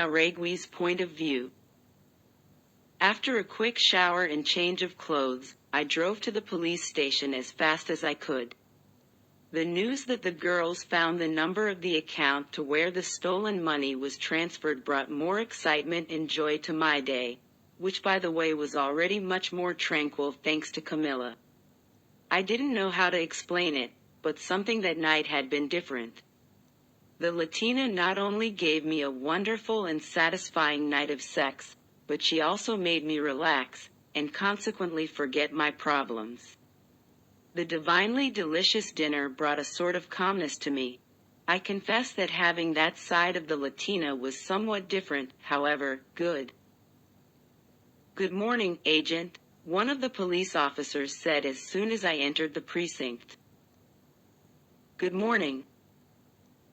Jauregui's point of view. After a quick shower and change of clothes, I drove to the police station as fast as I could. The news that the girls found the number of the account to where the stolen money was transferred brought more excitement and joy to my day, which by the way was already much more tranquil thanks to Camila. I didn't know how to explain it, but something that night had been different. The Latina not only gave me a wonderful and satisfying night of sex, but she also made me relax, and consequently forget my problems. The divinely delicious dinner brought a sort of calmness to me. I confess that having that side of the Latina was somewhat different, however, good. "Good morning, Agent," one of the police officers said as soon as I entered the precinct. "Good morning."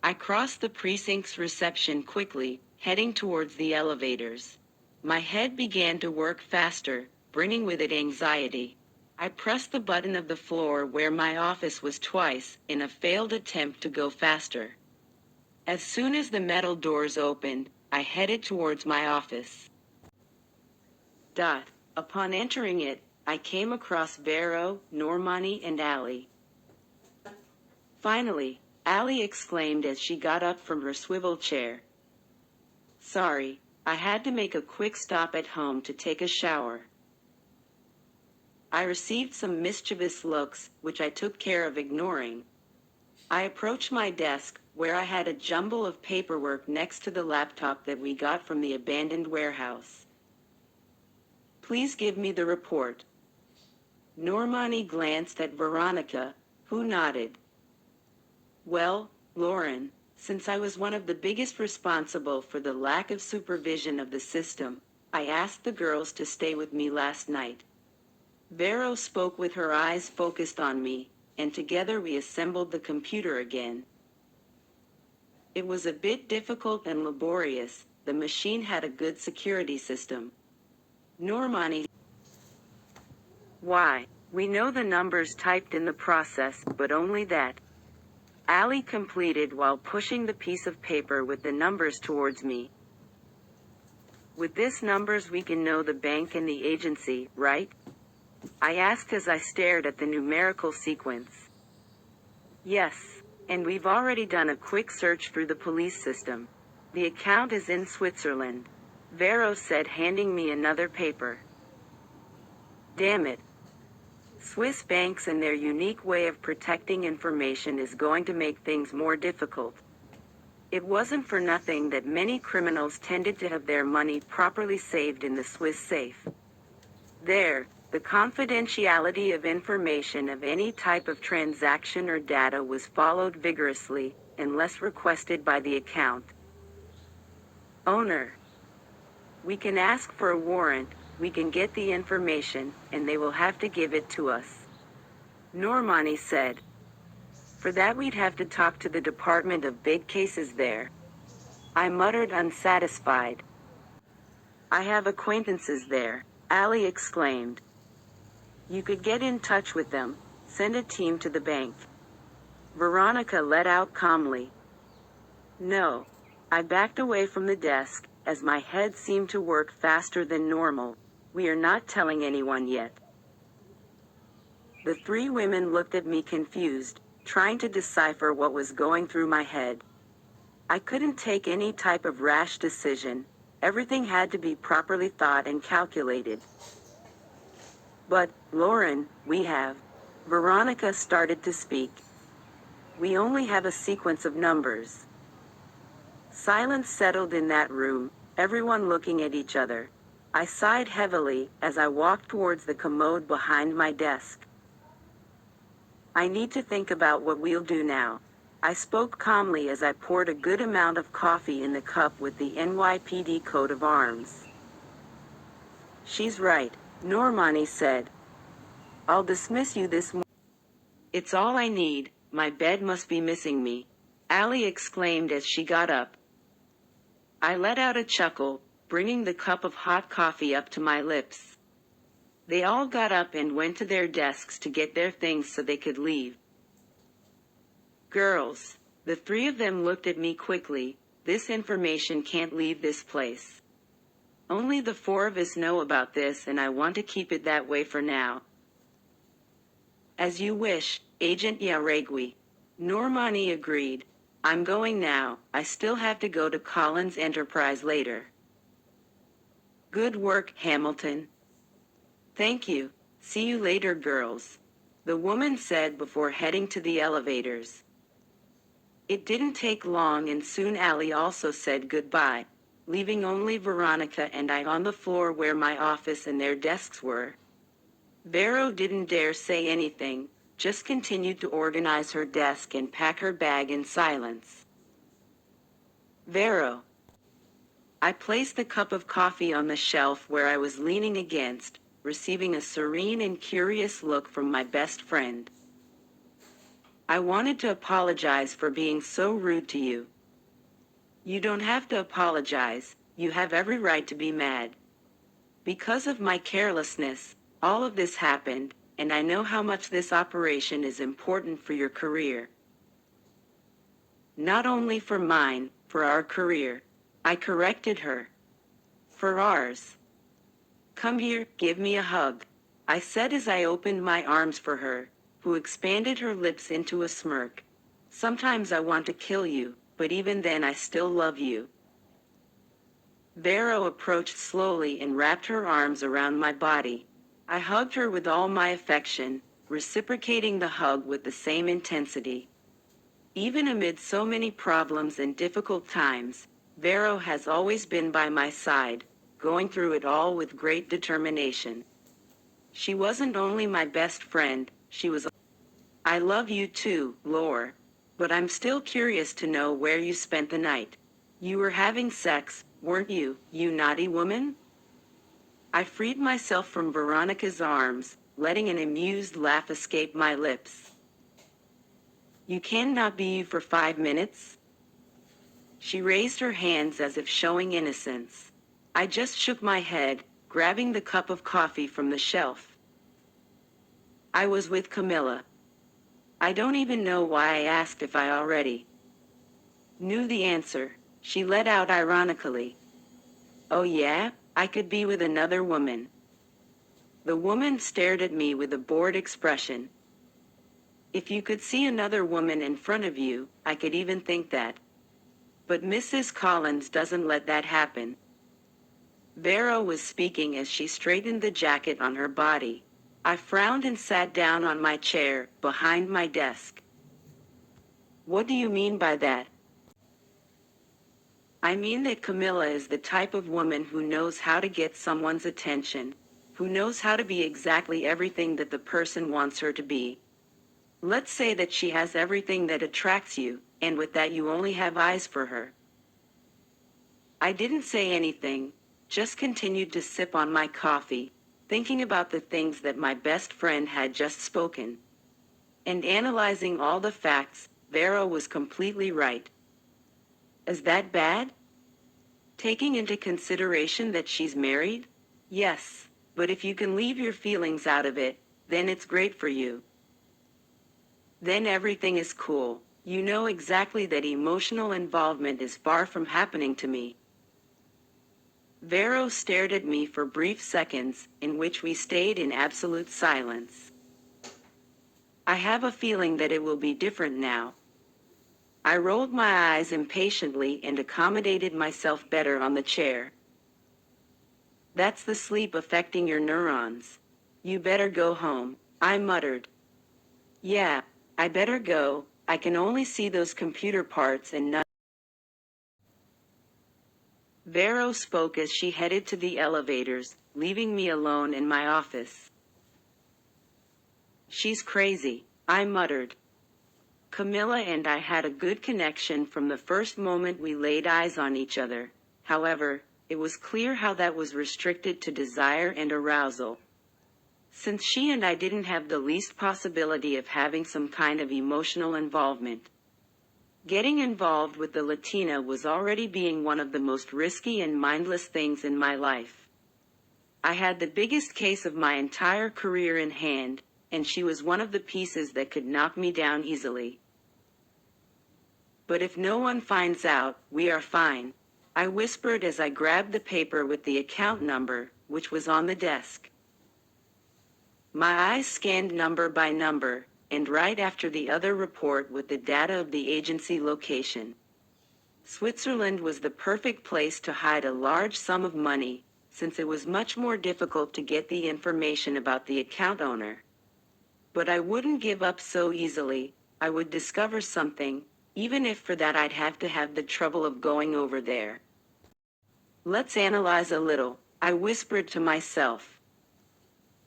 I crossed the precinct's reception quickly, heading towards the elevators. My head began to work faster, bringing with it anxiety. I pressed the button of the floor where my office was twice, in a failed attempt to go faster. As soon as the metal doors opened, I headed towards my office. Upon entering it, I came across Vero, Normani, and Ali. "Finally," Ali exclaimed as she got up from her swivel chair. "Sorry, I had to make a quick stop at home to take a shower." I received some mischievous looks, which I took care of ignoring. I approached my desk, where I had a jumble of paperwork next to the laptop that we got from the abandoned warehouse. "Please give me the report." Normani glanced at Veronica, who nodded. "Well, Lauren, since I was one of the biggest responsible for the lack of supervision of the system, I asked the girls to stay with me last night." Vero spoke with her eyes focused on me, and together we assembled the computer again. It was a bit difficult and laborious. The machine had a good security system. Normani: "Why, we know the numbers typed in the process, but only that," Ali completed while pushing the piece of paper with the numbers towards me. "With this numbers we can know the bank and the agency, right?" I asked as I stared at the numerical sequence. "Yes, and we've already done a quick search through the police system. The account is in Switzerland," Vero said, handing me another paper. Damn it. Swiss banks and their unique way of protecting information is going to make things more difficult. It wasn't for nothing that many criminals tended to have their money properly saved in the Swiss safe. There, the confidentiality of information of any type of transaction or data was followed vigorously, unless requested by the account owner. "We can ask for a warrant, we can get the information, and they will have to give it to us," Normani said. "For that we'd have to talk to the Department of Big Cases there." I muttered, unsatisfied. "I have acquaintances there," Ali exclaimed. "You could get in touch with them, send a team to the bank." Veronica let out calmly. "No." I backed away from the desk, as my head seemed to work faster than normal. "We are not telling anyone yet." The three women looked at me confused, trying to decipher what was going through my head. I couldn't take any type of rash decision. Everything had to be properly thought and calculated. "But, Lauren, we have..." Veronica started to speak. "We only have a sequence of numbers." Silence settled in that room, everyone looking at each other. I sighed heavily as I walked towards the commode behind my desk. "I need to think about what we'll do now," I spoke calmly as I poured a good amount of coffee in the cup with the NYPD coat of arms. "She's right," Normani said. "I'll dismiss you this morning." "It's all I need, my bed must be missing me," Ali exclaimed as she got up. I let out a chuckle, bringing the cup of hot coffee up to my lips. They all got up and went to their desks to get their things so they could leave. "Girls," the three of them looked at me quickly, this information can't leave this place. Only the four of us know about this, and I want to keep it that way for now. As you wish, Agent Jauregui. Normani agreed. I'm going now. I still have to go to Collins Enterprise later. Good work, Hamilton. Thank you. See you later, girls, the woman said before heading to the elevators. It didn't take long, and soon Allie also said goodbye, leaving only Veronica and I on the floor where my office and their desks were. Vero didn't dare say anything, just continued to organize her desk and pack her bag in silence. Vero. I placed the cup of coffee on the shelf where I was leaning against, receiving a serene and curious look from my best friend. I wanted to apologize for being so rude to you. You don't have to apologize, you have every right to be mad. Because of my carelessness, all of this happened, and I know how much this operation is important for your career. Not only for mine, for our career. I corrected her. For ours. Come here, give me a hug, I said as I opened my arms for her, who expanded her lips into a smirk. Sometimes I want to kill you, but even then I still love you. Vero approached slowly and wrapped her arms around my body. I hugged her with all my affection, reciprocating the hug with the same intensity. Even amid so many problems and difficult times, Vero has always been by my side, going through it all with great determination. She wasn't only my best friend, she was. I love you too, Lore. But I'm still curious to know where you spent the night. You were having sex, weren't you, you naughty woman? I freed myself from Veronica's arms, letting an amused laugh escape my lips. You cannot be you for 5 minutes? She raised her hands as if showing innocence. I just shook my head, grabbing the cup of coffee from the shelf. I was with Camila. I don't even know why I asked if I already knew the answer, she let out ironically. Oh yeah, I could be with another woman. The woman stared at me with a bored expression. If you could see another woman in front of you, I could even think that. But Mrs. Collins doesn't let that happen. Vero was speaking as she straightened the jacket on her body. I frowned and sat down on my chair, behind my desk. What do you mean by that? I mean that Camila is the type of woman who knows how to get someone's attention, who knows how to be exactly everything that the person wants her to be. Let's say that she has everything that attracts you, and with that you only have eyes for her. I didn't say anything, just continued to sip on my coffee, thinking about the things that my best friend had just spoken. And analyzing all the facts, Vero was completely right. Is that bad? Taking into consideration that she's married? Yes, but if you can leave your feelings out of it, then it's great for you. Then everything is cool. You know exactly that emotional involvement is far from happening to me. Vero stared at me for brief seconds, in which we stayed in absolute silence. I have a feeling that it will be different now. I rolled my eyes impatiently and accommodated myself better on the chair. That's the sleep affecting your neurons. You better go home, I muttered. Yeah, I better go, I can only see those computer parts and nothing. Vero spoke as she headed to the elevators, leaving me alone in my office. She's crazy, I muttered. Camila and I had a good connection from the first moment we laid eyes on each other. However, it was clear how that was restricted to desire and arousal. Since she and I didn't have the least possibility of having some kind of emotional involvement. Getting involved with the Latina was already being one of the most risky and mindless things in my life. I had the biggest case of my entire career in hand, and she was one of the pieces that could knock me down easily. But if no one finds out, we are fine, I whispered as I grabbed the paper with the account number, which was on the desk. My eyes scanned number by number, and right after the other report with the data of the agency location. Switzerland was the perfect place to hide a large sum of money, since it was much more difficult to get the information about the account owner. But I wouldn't give up so easily. I would discover something, even if for that I'd have to have the trouble of going over there. Let's analyze a little, I whispered to myself.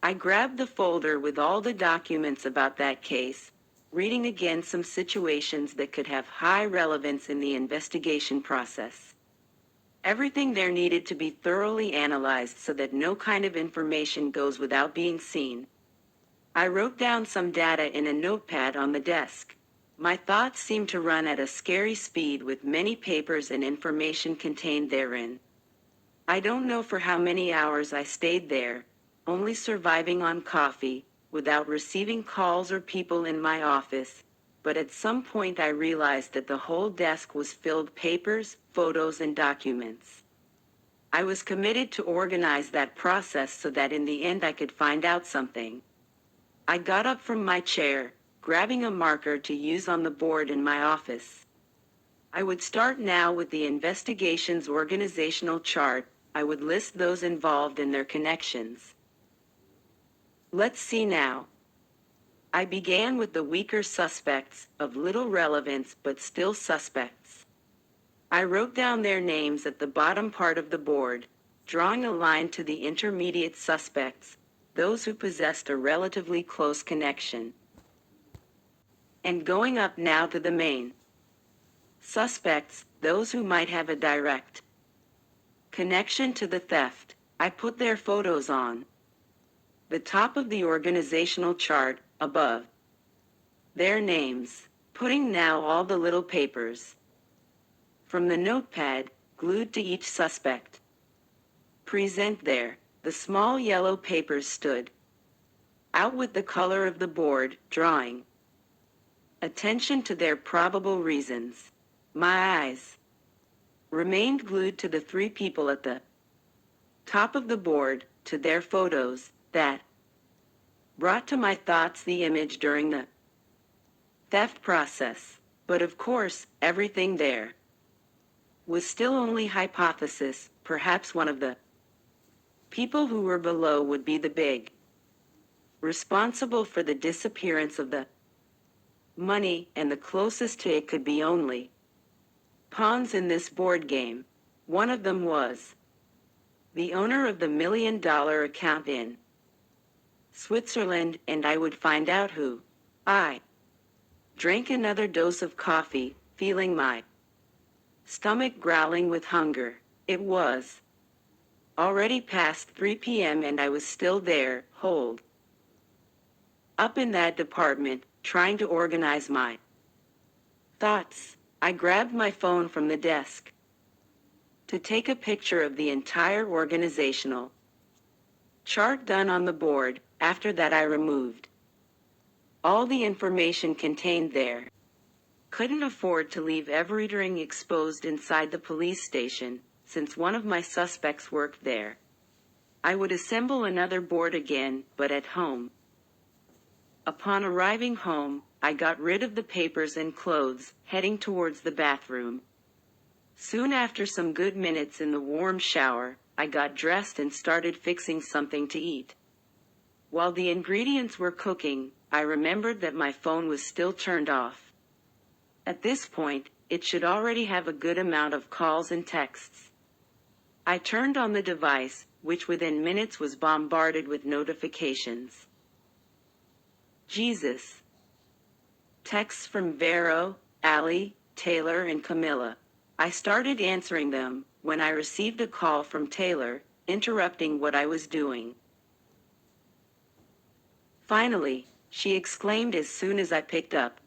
I grabbed the folder with all the documents about that case, reading again some situations that could have high relevance in the investigation process. Everything there needed to be thoroughly analyzed so that no kind of information goes without being seen. I wrote down some data in a notepad on the desk. My thoughts seemed to run at a scary speed with many papers and information contained therein. I don't know for how many hours I stayed there, only surviving on coffee, without receiving calls or people in my office, but at some point I realized that the whole desk was filled with papers, photos, and documents. I was committed to organize that process so that in the end I could find out something. I got up from my chair, grabbing a marker to use on the board in my office. I would start now with the investigation's organizational chart. I would list those involved and their connections. Let's see now. I began with the weaker suspects, of little relevance but still suspects. I wrote down their names at the bottom part of the board, drawing a line to the intermediate suspects, those who possessed a relatively close connection. And going up now to the main suspects, those who might have a direct connection to the theft. I put their photos on the top of the organizational chart, above their names, putting now all the little papers from the notepad, glued to each suspect. Present there, the small yellow papers stood out with the color of the board, drawing attention to their probable reasons. My eyes remained glued to the three people at the top of the board, to their photos, that brought to my thoughts the image during the theft process. But of course, everything there was still only hypothesis. Perhaps one of the people who were below would be the big responsible for the disappearance of the money, and the closest to it could be only pawns in this board game. One of them was the owner of the $1 million account in Switzerland, and I would find out who. I drank another dose of coffee, feeling my stomach growling with hunger. It was already past 3 p.m. and I was still there, holed up in that department, trying to organize my thoughts. I grabbed my phone from the desk to take a picture of the entire organizational chart done on the board. After that I removed all the information contained there. Couldn't afford to leave everything exposed inside the police station, since one of my suspects worked there. I would assemble another board again, but at home. Upon arriving home, I got rid of the papers and clothes, heading towards the bathroom. Soon after some good minutes in the warm shower, I got dressed and started fixing something to eat. While the ingredients were cooking, I remembered that my phone was still turned off. At this point, it should already have a good amount of calls and texts. I turned on the device, which within minutes was bombarded with notifications. Jesus. Texts from Vero, Ali, Taylor, and Camila. I started answering them when I received a call from Taylor, interrupting what I was doing. Finally, she exclaimed as soon as I picked up.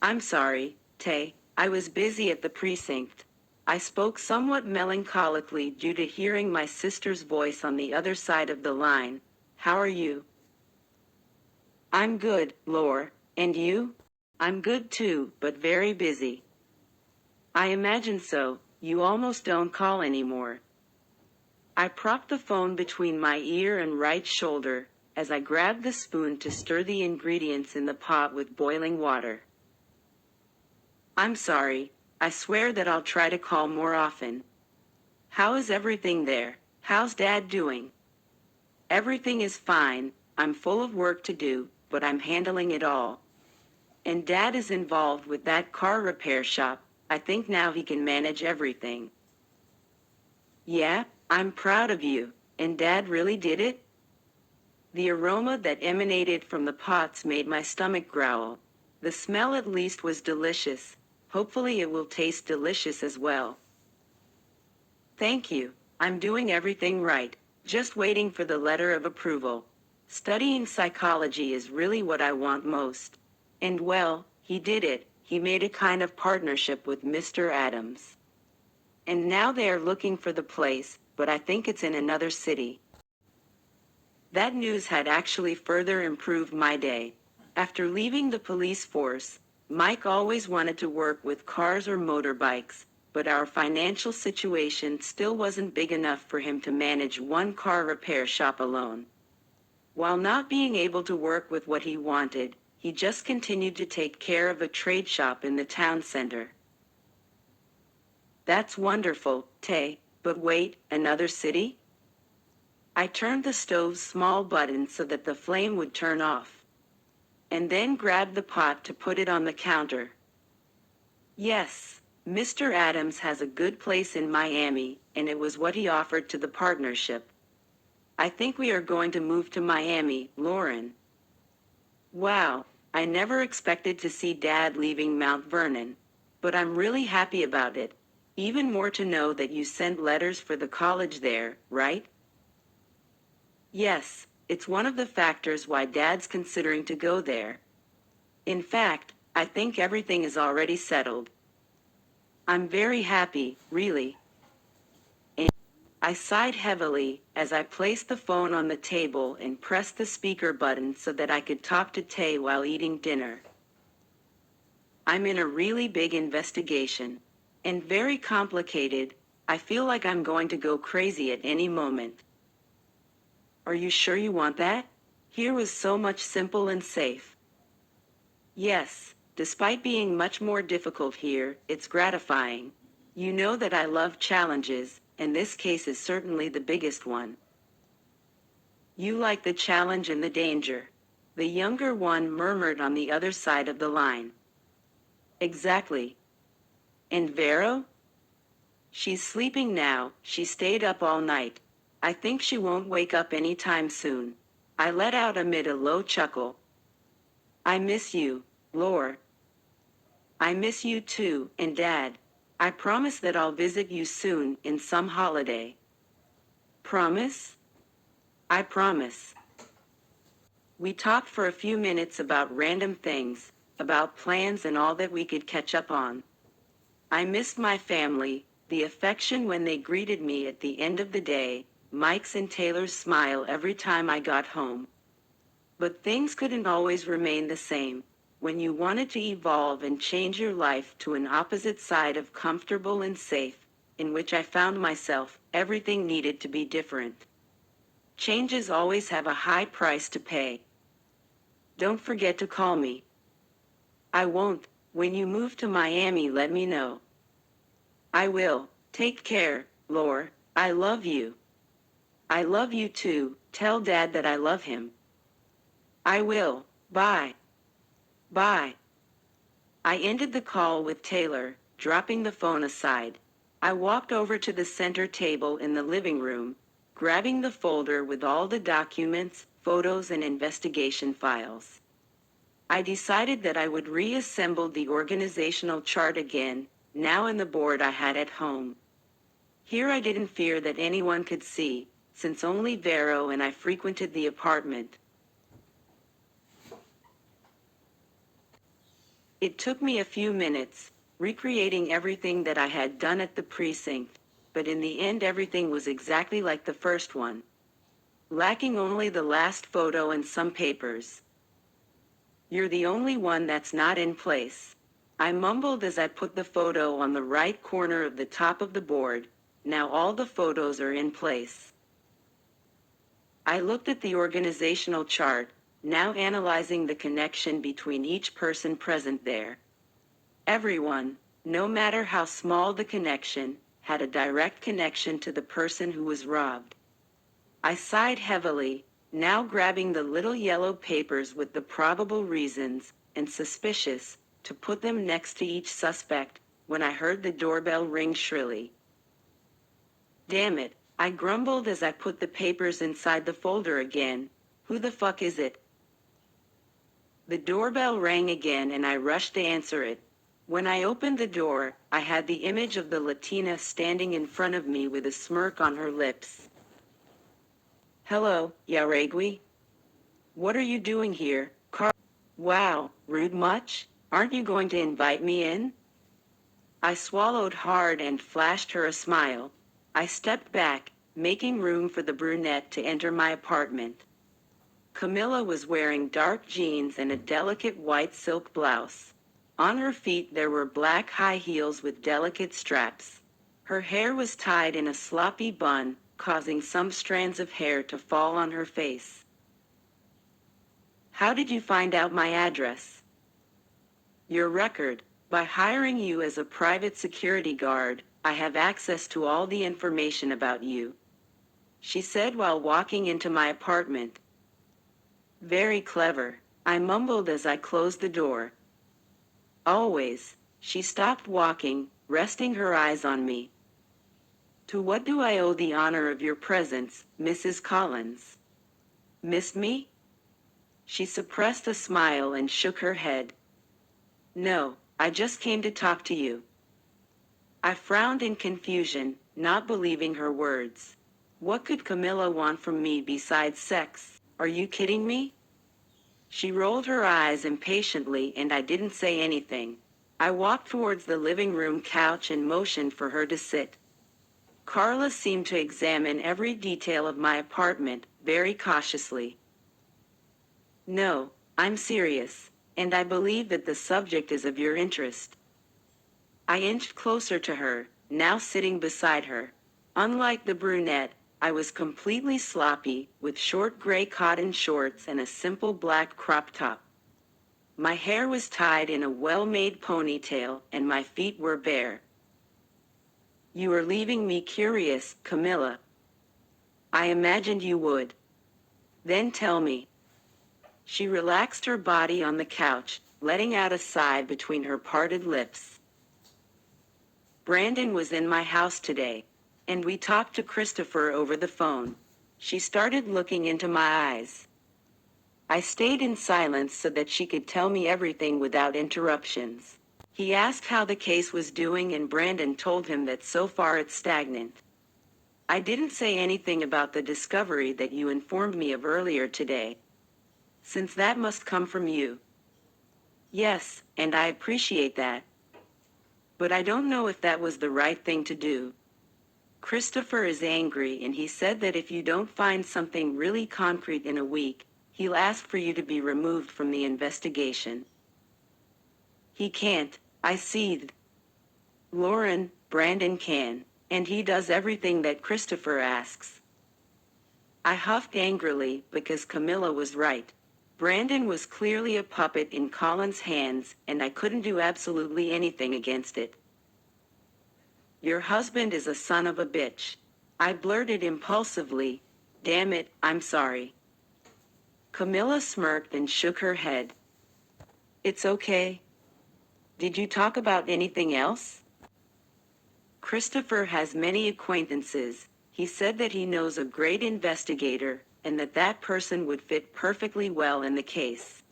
"I'm sorry, Tay, I was busy at the precinct." I spoke somewhat melancholically due to hearing my sister's voice on the other side of the line. "How are you?" "I'm good, Lore, and you?" "I'm good too, but very busy." I imagine so. You almost don't call anymore. I propped the phone between my ear and right shoulder as I grabbed the spoon to stir the ingredients in the pot with boiling water. I'm sorry. I swear that I'll try to call more often. How is everything there? How's Dad doing? Everything is fine. I'm full of work to do, but I'm handling it all. And Dad is involved with that car repair shop. I think now he can manage everything. Yeah, I'm proud of you. And Dad really did it? The aroma that emanated from the pots made my stomach growl. The smell at least was delicious. Hopefully it will taste delicious as well. Thank you. I'm doing everything right. Just waiting for the letter of approval. Studying psychology is really what I want most. And well, he did it. He made a kind of partnership with Mr. Adams. And now they are looking for the place, but I think it's in another city. That news had actually further improved my day. After leaving the police force, Mike always wanted to work with cars or motorbikes, but our financial situation still wasn't big enough for him to manage one car repair shop alone. While not being able to work with what he wanted, he just continued to take care of a trade shop in the town center. That's wonderful, Tay, but wait, another city? I turned the stove's small button so that the flame would turn off, and then grabbed the pot to put it on the counter. Yes, Mr. Adams has a good place in Miami, and it was what he offered to the partnership. I think we are going to move to Miami, Lauren. Wow, I never expected to see Dad leaving Mount Vernon, but I'm really happy about it. Even more to know that you sent letters for the college there, right? Yes, it's one of the factors why Dad's considering to go there. In fact, I think everything is already settled. I'm very happy, really. And I sighed heavily as I placed the phone on the table and pressed the speaker button so that I could talk to Tay while eating dinner. I'm in a really big investigation. And very complicated. I feel like I'm going to go crazy at any moment. Are you sure you want that? Here was so much simple and safe. Yes, despite being much more difficult here, it's gratifying. You know that I love challenges, and this case is certainly the biggest one. You like the challenge and the danger. The younger one murmured on the other side of the line. Exactly. And Vero? She's sleeping now. She stayed up all night. I think she won't wake up anytime soon. I let out amid a low chuckle. I miss you, Lore. I miss you too, and Dad. I promise that I'll visit you soon in some holiday. Promise? I promise. We talked for a few minutes about random things, about plans and all that we could catch up on. I missed my family, the affection when they greeted me at the end of the day, Mike's and Taylor's smile every time I got home. But things couldn't always remain the same. When you wanted to evolve and change your life to an opposite side of comfortable and safe, in which I found myself, everything needed to be different. Changes always have a high price to pay. Don't forget to call me. I won't. When you move to Miami, let me know. I will. Take care, Lore. I love you. I love you too. Tell Dad that I love him. I will. Bye. Bye. I ended the call with Taylor, dropping the phone aside. I walked over to the center table in the living room, grabbing the folder with all the documents, photos, and investigation files. I decided that I would reassemble the organizational chart again, now in the board I had at home. Here I didn't fear that anyone could see, since only Vero and I frequented the apartment. It took me a few minutes, recreating everything that I had done at the precinct, but in the end everything was exactly like the first one, lacking only the last photo and some papers. You're the only one that's not in place. I mumbled as I put the photo on the right corner of the top of the board. Now all the photos are in place. I looked at the organizational chart, now analyzing the connection between each person present there. Everyone, no matter how small the connection, had a direct connection to the person who was robbed. I sighed heavily, now grabbing the little yellow papers with the probable reasons, and suspicious, to put them next to each suspect, when I heard the doorbell ring shrilly. Damn it, I grumbled as I put the papers inside the folder again. Who the fuck is it? The doorbell rang again and I rushed to answer it. When I opened the door, I had the image of the Latina standing in front of me with a smirk on her lips. Hello, Jauregui. What are you doing here, Carla? Wow, rude much? Aren't you going to invite me in? I swallowed hard and flashed her a smile. I stepped back, making room for the brunette to enter my apartment. Camila was wearing dark jeans and a delicate white silk blouse. On her feet there were black high heels with delicate straps. Her hair was tied in a sloppy bun, causing some strands of hair to fall on her face. How did you find out my address? Your record. By hiring you as a private security guard, I have access to all the information about you, she said while walking into my apartment. Very clever, I mumbled as I closed the door. Always. She stopped walking, resting her eyes on me. To what do I owe the honor of your presence, Mrs. Collins? Missed me? She suppressed a smile and shook her head. No, I just came to talk to you. I frowned in confusion, not believing her words. What could Camila want from me besides sex? Are you kidding me? She rolled her eyes impatiently and I didn't say anything. I walked towards the living room couch and motioned for her to sit. Carla seemed to examine every detail of my apartment, very cautiously. No, I'm serious, and I believe that the subject is of your interest. I inched closer to her, now sitting beside her. Unlike the brunette, I was completely sloppy, with short gray cotton shorts and a simple black crop top. My hair was tied in a well-made ponytail, and my feet were bare. You are leaving me curious, Camila. I imagined you would. Then tell me. She relaxed her body on the couch, letting out a sigh between her parted lips. Brandon was in my house today, and we talked to Christopher over the phone. She started looking into my eyes. I stayed in silence so that she could tell me everything without interruptions. He asked how the case was doing and Brandon told him that so far it's stagnant. I didn't say anything about the discovery that you informed me of earlier today, since that must come from you. Yes, and I appreciate that. But I don't know if that was the right thing to do. Christopher is angry and he said that if you don't find something really concrete in a week, he'll ask for you to be removed from the investigation. He can't, I seethed. Lauren, Brandon can, and he does everything that Christopher asks. I huffed angrily because Camila was right. Brandon was clearly a puppet in Colin's hands, and I couldn't do absolutely anything against it. Your husband is a son of a bitch. I blurted impulsively. Damn it, I'm sorry. Camila smirked and shook her head. It's okay. Did you talk about anything else? Christopher has many acquaintances. He said that he knows a great investigator, and that person would fit perfectly well in the case.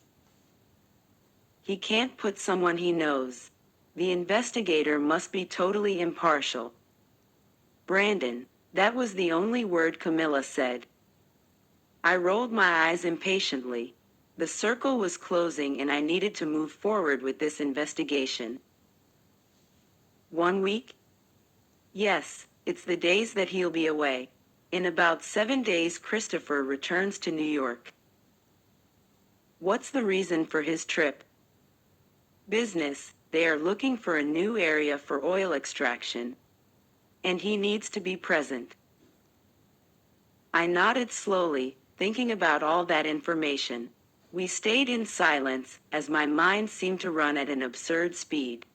He can't put someone he knows. The investigator must be totally impartial. Brandon, that was the only word Camila said. I rolled my eyes impatiently. The circle was closing and I needed to move forward with this investigation. 1 week? Yes, it's the days that he'll be away. In about 7 days Christopher returns to New York. What's the reason for his trip? Business, They are looking for a new area for oil extraction, and he needs to be present. I nodded slowly, thinking about all that information. We stayed in silence, as my mind seemed to run at an absurd speed.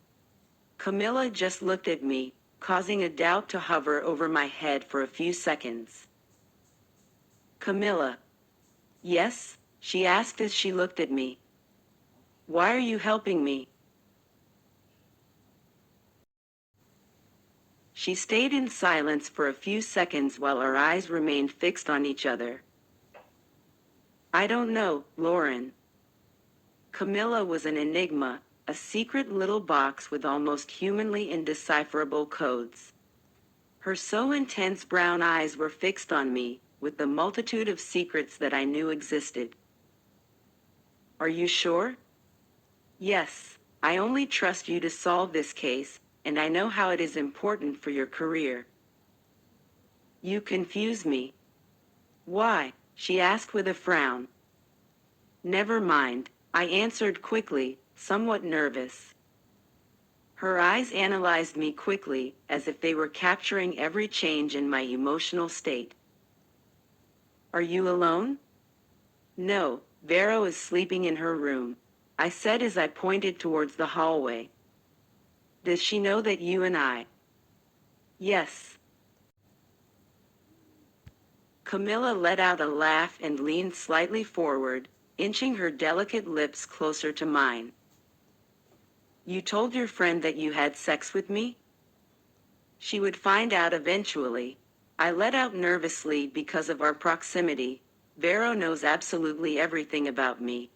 Camila just looked at me, causing a doubt to hover over my head for a few seconds. Camila. Yes, she asked as she looked at me. Why are you helping me? She stayed in silence for a few seconds while our eyes remained fixed on each other. I don't know, Lauren. Camila was an enigma, a secret little box with almost humanly indecipherable codes. Her so intense brown eyes were fixed on me, with the multitude of secrets that I knew existed. Are you sure? Yes, I only trust you to solve this case, and I know how it is important for your career. You confuse me. Why? She asked with a frown. Never mind, I answered quickly, somewhat nervous. Her eyes analyzed me quickly, as if they were capturing every change in my emotional state. Are you alone? No, Vero is sleeping in her room, I said as I pointed towards the hallway. Does she know that you and I? Yes. Camila let out a laugh and leaned slightly forward, inching her delicate lips closer to mine. You told your friend that you had sex with me? She would find out eventually. I let out nervously because of our proximity. Vero knows absolutely everything about me.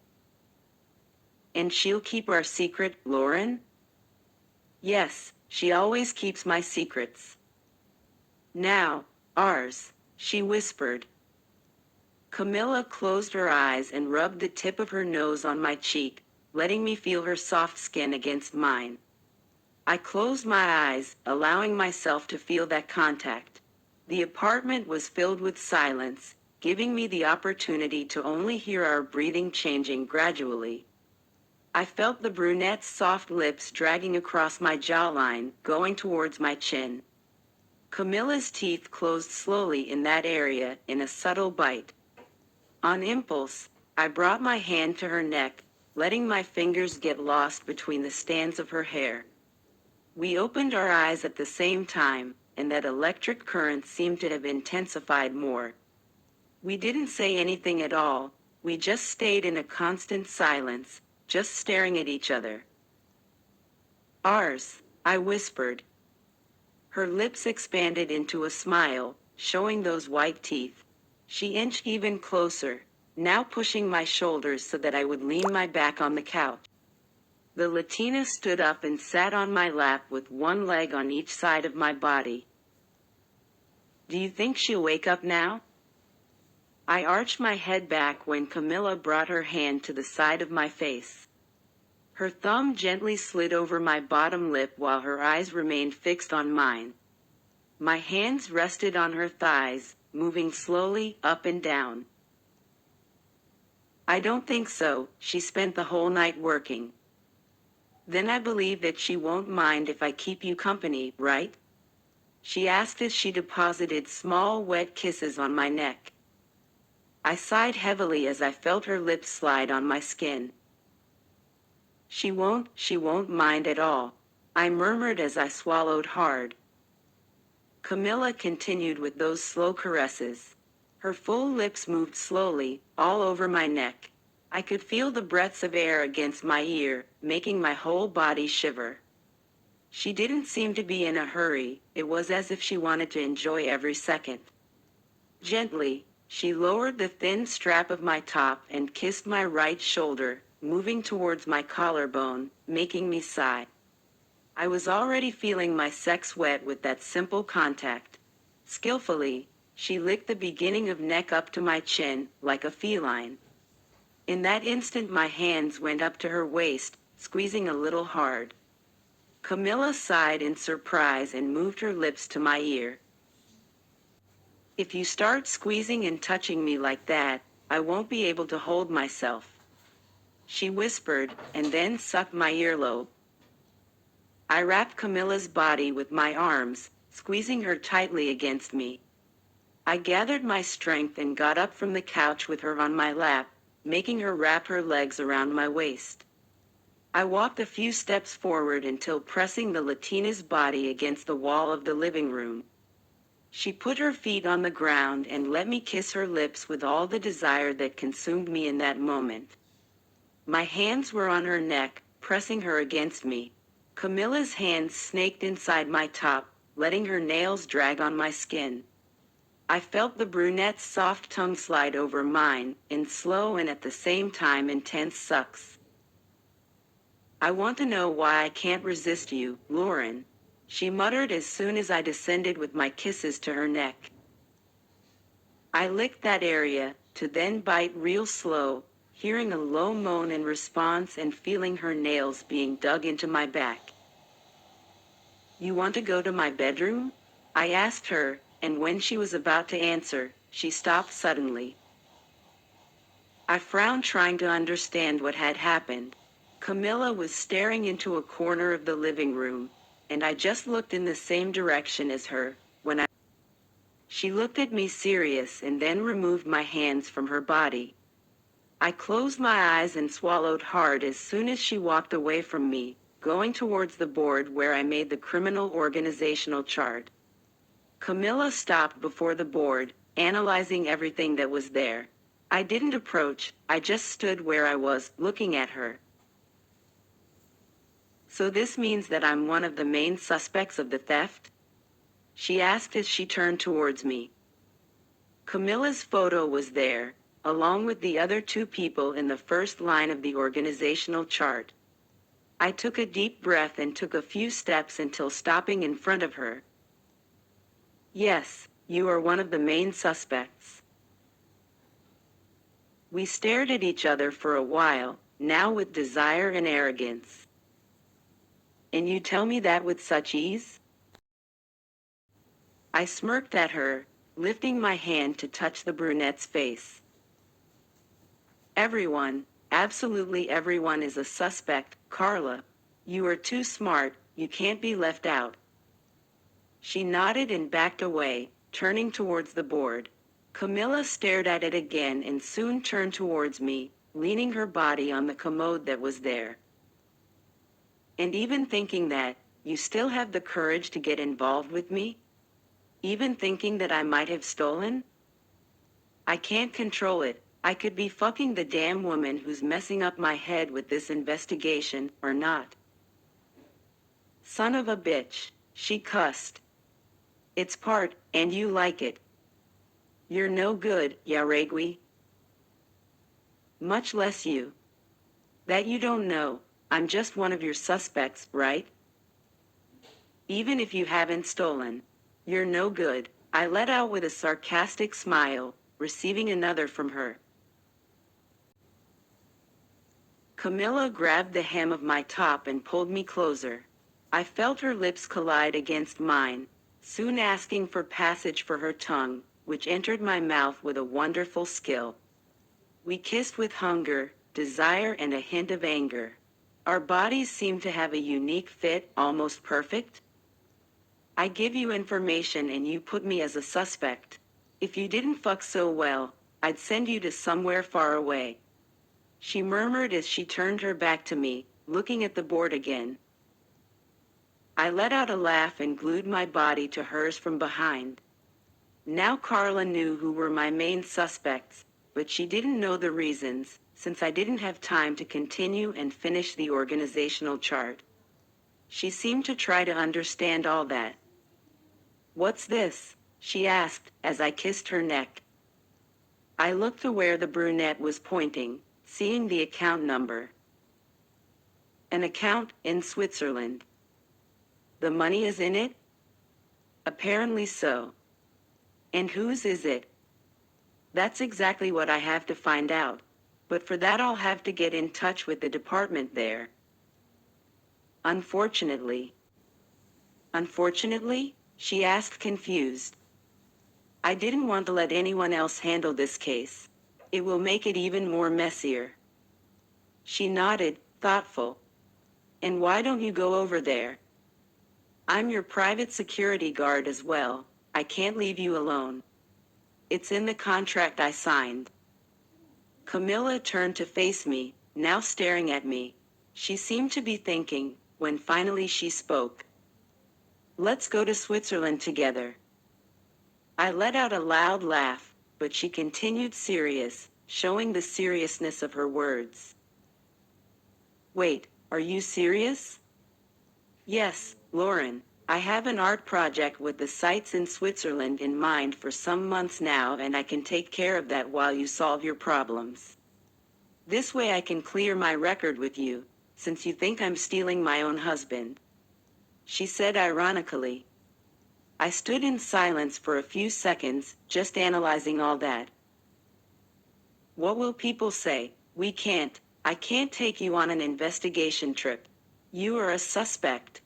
And she'll keep our secret, Lauren? Yes, she always keeps my secrets. Now, ours, she whispered. Camila closed her eyes and rubbed the tip of her nose on my cheek, letting me feel her soft skin against mine. I closed my eyes, allowing myself to feel that contact. The apartment was filled with silence, giving me the opportunity to only hear our breathing changing gradually. I felt the brunette's soft lips dragging across my jawline, going towards my chin. Camilla's teeth closed slowly in that area, in a subtle bite. On impulse, I brought my hand to her neck, letting my fingers get lost between the strands of her hair. We opened our eyes at the same time, and that electric current seemed to have intensified more. We didn't say anything at all, we just stayed in a constant silence, just staring at each other. Ours, I whispered. Her lips expanded into a smile, showing those white teeth. She inched even closer, now pushing my shoulders so that I would lean my back on the couch. The Latina stood up and sat on my lap with one leg on each side of my body. Do you think she'll wake up now? I arched my head back when Camila brought her hand to the side of my face. Her thumb gently slid over my bottom lip while her eyes remained fixed on mine. My hands rested on her thighs, moving slowly up and down. I don't think so, she spent the whole night working. Then I believe that she won't mind if I keep you company, right? She asked as she deposited small wet kisses on my neck. I sighed heavily as I felt her lips slide on my skin. She won't mind at all, I murmured as I swallowed hard. Camila continued with those slow caresses. Her full lips moved slowly, all over my neck. I could feel the breaths of air against my ear, making my whole body shiver. She didn't seem to be in a hurry, it was as if she wanted to enjoy every second. Gently, she lowered the thin strap of my top and kissed my right shoulder, moving towards my collarbone, making me sigh. I was already feeling my sex wet with that simple contact. Skillfully, she licked the beginning of neck up to my chin, like a feline. In that instant my hands went up to her waist, squeezing a little hard. Camila sighed in surprise and moved her lips to my ear. If you start squeezing and touching me like that, I won't be able to hold myself. She whispered, and then sucked my earlobe. I wrapped Camila's body with my arms, squeezing her tightly against me. I gathered my strength and got up from the couch with her on my lap, making her wrap her legs around my waist. I walked a few steps forward until pressing the Latina's body against the wall of the living room. She put her feet on the ground and let me kiss her lips with all the desire that consumed me in that moment. My hands were on her neck, pressing her against me. Camila's hands snaked inside my top, letting her nails drag on my skin. I felt the brunette's soft tongue slide over mine, in slow and at the same time intense sucks. I want to know why I can't resist you, Lauren, she muttered as soon as I descended with my kisses to her neck. I licked that area, to then bite real slow, hearing a low moan in response and feeling her nails being dug into my back. You want to go to my bedroom? I asked her, and when she was about to answer, she stopped suddenly. I frowned, trying to understand what had happened. Camila was staring into a corner of the living room, and I just looked in the same direction as her. She looked at me serious and then removed my hands from her body. I closed my eyes and swallowed hard as soon as she walked away from me, going towards the board where I made the criminal organizational chart. Camila stopped before the board, analyzing everything that was there. I didn't approach, I just stood where I was, looking at her. So this means that I'm one of the main suspects of the theft? She asked as she turned towards me. Camila's photo was there, along with the other two people in the first line of the organizational chart. I took a deep breath and took a few steps until stopping in front of her. Yes, you are one of the main suspects. We stared at each other for a while, now with desire and arrogance. And you tell me that with such ease? I smirked at her, lifting my hand to touch the brunette's face. Everyone, absolutely everyone is a suspect, Carla. You are too smart, you can't be left out. She nodded and backed away, turning towards the board. Camila stared at it again and soon turned towards me, leaning her body on the commode that was there. And even thinking that, you still have the courage to get involved with me? Even thinking that I might have stolen? I can't control it. I could be fucking the damn woman who's messing up my head with this investigation, or not. Son of a bitch, she cussed. It's part, and you like it. You're no good, Jauregui. Much less you. That you don't know, I'm just one of your suspects, right? Even if you haven't stolen. You're no good, I let out with a sarcastic smile, receiving another from her. Camila grabbed the hem of my top and pulled me closer. I felt her lips collide against mine, soon asking for passage for her tongue, which entered my mouth with a wonderful skill. We kissed with hunger, desire and a hint of anger. Our bodies seemed to have a unique fit, almost perfect. I give you information and you put me as a suspect. If you didn't fuck so well, I'd send you to somewhere far away. She murmured as she turned her back to me, looking at the board again. I let out a laugh and glued my body to hers from behind. Now Carla knew who were my main suspects, but she didn't know the reasons, since I didn't have time to continue and finish the organizational chart. She seemed to try to understand all that. What's this? She asked, as I kissed her neck. I looked to where the brunette was pointing, seeing the account number. An account in Switzerland. The money is in it? Apparently so. And whose is it? That's exactly what I have to find out, but for that I'll have to get in touch with the department there. Unfortunately. Unfortunately? She asked, confused. I didn't want to let anyone else handle this case. It will make it even more messier. She nodded, thoughtful. And why don't you go over there? I'm your private security guard as well. I can't leave you alone. It's in the contract I signed. Camila turned to face me, now staring at me. She seemed to be thinking, when finally she spoke. Let's go to Switzerland together. I let out a loud laugh, but she continued serious, showing the seriousness of her words. Wait, are you serious? Yes, Lauren. I have an art project with the sites in Switzerland in mind for some months now, and I can take care of that while you solve your problems. This way I can clear my record with you, since you think I'm stealing my own husband. She said ironically. I stood in silence for a few seconds, just analyzing all that. What will people say? I can't take you on an investigation trip. You are a suspect.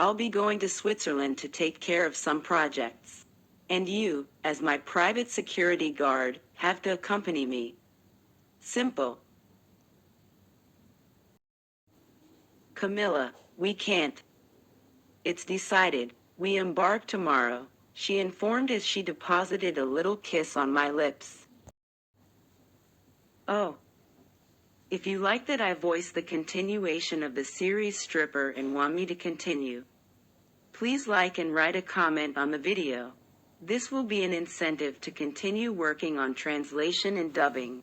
I'll be going to Switzerland to take care of some projects. And you, as my private security guard, have to accompany me. Simple. Camila, we can't. It's decided. We embark tomorrow, she informed as she deposited a little kiss on my lips. Oh. If you like that I voiced the continuation of the series Stripper and want me to continue, please like and write a comment on the video. This will be an incentive to continue working on translation and dubbing.